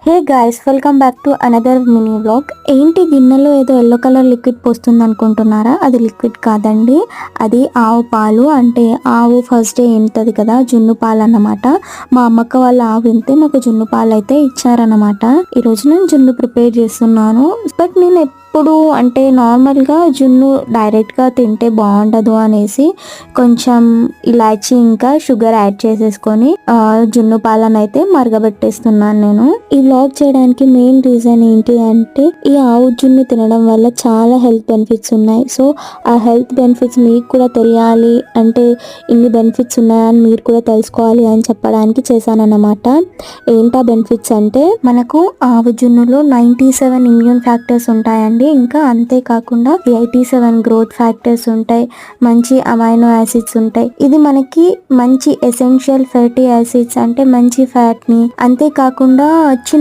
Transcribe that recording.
Hey guys, welcome back to another mini vlog. ఏంటి గిన్నెలో ఏదో ఎల్లో కలర్ లిక్విడ్ పోస్తుంది అనుకుంటున్నారా? అది లిక్విడ్ కాదండి, అది ఆవు పాలు. అంటే ఆవు ఫస్ట్ డే ఇంటది కదా, జున్ను పాలు అన్నమాట. మా అమ్మక్క వాళ్ళ ఆవు ఇంతే మాకు జున్ను పాలు అయితే ఇచ్చారన్నమాట. ఈరోజు నేను జున్ను ప్రిపేర్ చేస్తున్నాను. బట్ నేను ఎప్పుడు అంటే నార్మల్గా జున్ను డైరెక్ట్గా తింటే బాగుండదు అనేసి కొంచెం ఇలాచి ఇంకా షుగర్ యాడ్ చేసేసుకొని జున్ను పాలను అయితే మరగబెట్టేస్తున్నాను నేను. ఈ వ్లాగ్ చేయడానికి మెయిన్ రీజన్ ఏంటి అంటే, ఈ ఆవు జున్ను తినడం వల్ల చాలా హెల్త్ బెనిఫిట్స్ ఉన్నాయి. సో ఆ హెల్త్ బెనిఫిట్స్ మీకు కూడా తెలియాలి అంటే, ఇన్ని బెనిఫిట్స్ ఉన్నాయని మీరు కూడా తెలుసుకోవాలి అని చెప్పడానికి చేశానన్నమాట. ఏంటా బెనిఫిట్స్ అంటే, మనకు ఆవు జున్నులో 97 ఇమ్యూన్ ఫ్యాక్టర్స్ ఉంటాయండి. ఇంకా అంతేకాకుండా 87 గ్రోత్ ఫ్యాక్టర్స్ ఉంటాయి, మంచి అమైనో యాసిడ్స్ ఉంటాయి. ఇది మనకి మంచి ఎసెన్షియల్ ఫ్యాటీ యాసిడ్స్ అంటే మంచి ఫ్యాట్ ని, అంతేకాకుండా చిన్న